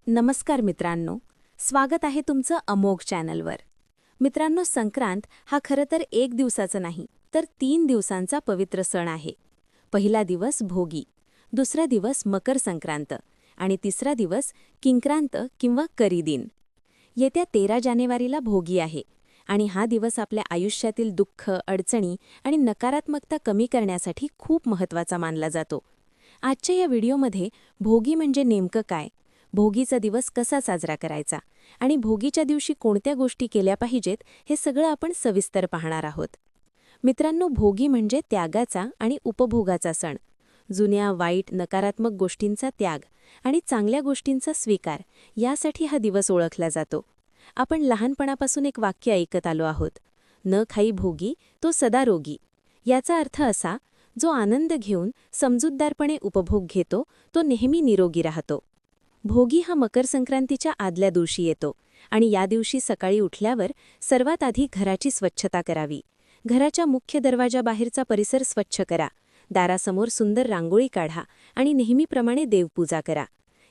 नमस्कार मित्रांनो, स्वागत आहे तुमचं अमोघ चॅनलवर. मित्रांनो, संक्रांत हा खरं तर 1 दिवसाचा नाही तर 3 दिवसांचा पवित्र सण आहे. पहिला दिवस भोगी, दुसरा दिवस मकर संक्रांत आणि तिसरा दिवस किंक्रांत किंवा करीदिन. येत्या 13 जानेवारीला भोगी आहे आणि हा दिवस आपल्या आयुष्यातील दुःख, अडचणी आणि नकारात्मकता कमी करण्यासाठी खूप महत्त्वाचा मानला जातो. आजच्या या व्हिडिओमध्ये भोगी म्हणजे नेमकं काय, भोगीचा दिवस कसा साजरा करायचा आणि भोगीच्या दिवशी कोणत्या गोष्टी केल्या पाहिजेत हे सगळं आपण सविस्तर पाहणार आहोत. मित्रांनो, भोगी म्हणजे त्यागाचा आणि उपभोगाचा सण. जुन्या, वाईट, नकारात्मक गोष्टींचा त्याग आणि चांगल्या गोष्टींचा स्वीकार यासाठी हा दिवस ओळखला जातो. आपण लहानपणापासून एक वाक्य ऐकत आलो आहोत, न खाई भोगी तो सदा रोगी. याचा अर्थ असा, जो आनंद घेऊन समजूतदारपणे उपभोग घेतो तो नेहमी निरोगी राहतो. भोगी हा मकर संक्रांतीच्या आदल्या दिवशी येतो आणि या दिवशी सकाळी उठल्यावर सर्वात आधी घराची स्वच्छता करावी. घराच्या मुख्य दरवाजाबाहेरचा परिसर स्वच्छ करा, दारासमोर सुंदर रांगोळी काढा आणि नेहमीप्रमाणे देवपूजा करा.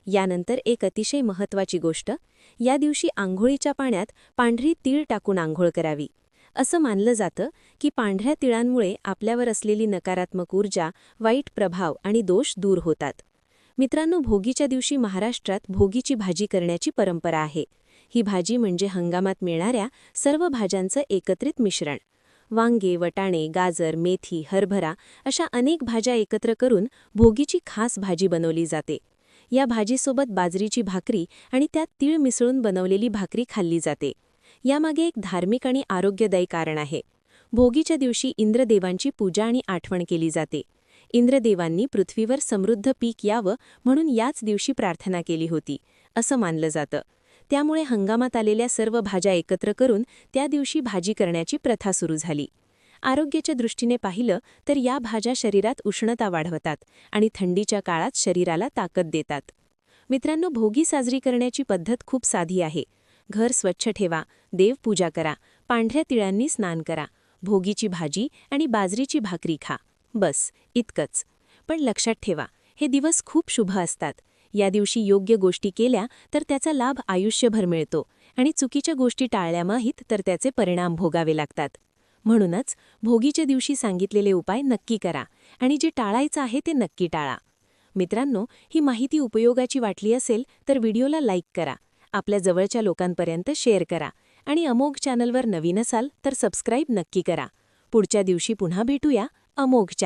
यानंतर एक अतिशय महत्त्वाची गोष्ट, या दिवशी आंघोळीच्या पाण्यात पांढरी तीळ टाकून आंघोळ करावी. असं मानलं जातं की पांढऱ्या तिळांमुळे आपल्यावर असलेली नकारात्मक ऊर्जा, वाईट प्रभाव आणि दोष दूर होतात. मित्रांनो, भोगीच्या दिवशी महाराष्ट्रात भोगीची भाजी करण्याची परंपरा आहे. ही भाजी म्हणजे हंगामात मिळणाऱ्या सर्व भाज्यांचं एकत्रित मिश्रण. वांगे, वटाणे, गाजर, मेथी, हरभरा अशा अनेक भाज्या एकत्र करून भोगीची खास भाजी बनवली जाते. या भाजीसोबत बाजरीची भाकरी आणि त्यात तीळ मिसळून बनवलेली भाकरी खाल्ली जाते. यामागे एक धार्मिक आणि आरोग्यदायी कारण आहे. भोगीच्या दिवशी इंद्रदेवांची पूजा आणि आठवण केली जाते. इंद्रदेवांनी पृथ्वीवर समृद्ध पीक यावं म्हणून याच दिवशी प्रार्थना केली होती, असं मानलं जातं. त्यामुळे हंगामात आलेल्या सर्व भाज्या एकत्र करून त्या दिवशी भाजी करण्याची प्रथा सुरू झाली. आरोग्याच्या दृष्टीने पाहिलं तर या भाज्या शरीरात उष्णता वाढवतात आणि थंडीच्या काळात शरीराला ताकद देतात. मित्रांनो, भोगी साजरी करण्याची पद्धत खूप साधी आहे. घर स्वच्छ ठेवा, देवपूजा करा, पांढऱ्या तिळांनी स्नान करा, भोगीची भाजी आणि बाजरीची भाकरी खा. बस इतकंच. पण लक्षात ठेवा, हे दिवस खूप शुभ असतात. या दिवशी योग्य गोष्टी केल्या तर त्याचा लाभ आयुष्यभर मिळतो आणि चुकीच्या गोष्टी टाळल्या माहीत तर त्याचे परिणाम भोगावे लागतात. म्हणूनच भोगीच्या दिवशी सांगितलेले उपाय नक्की करा आणि जे टाळायचं आहे ते नक्की टाळा. मित्रांनो, ही माहिती उपयोगाची वाटली असेल तर व्हिडिओला लाईक करा, आपल्या जवळच्या लोकांपर्यंत शेअर करा आणि अमोघ चॅनलवर नवीन असाल तर सबस्क्राईब नक्की करा. पुढच्या दिवशी पुन्हा भेटूया अमोघ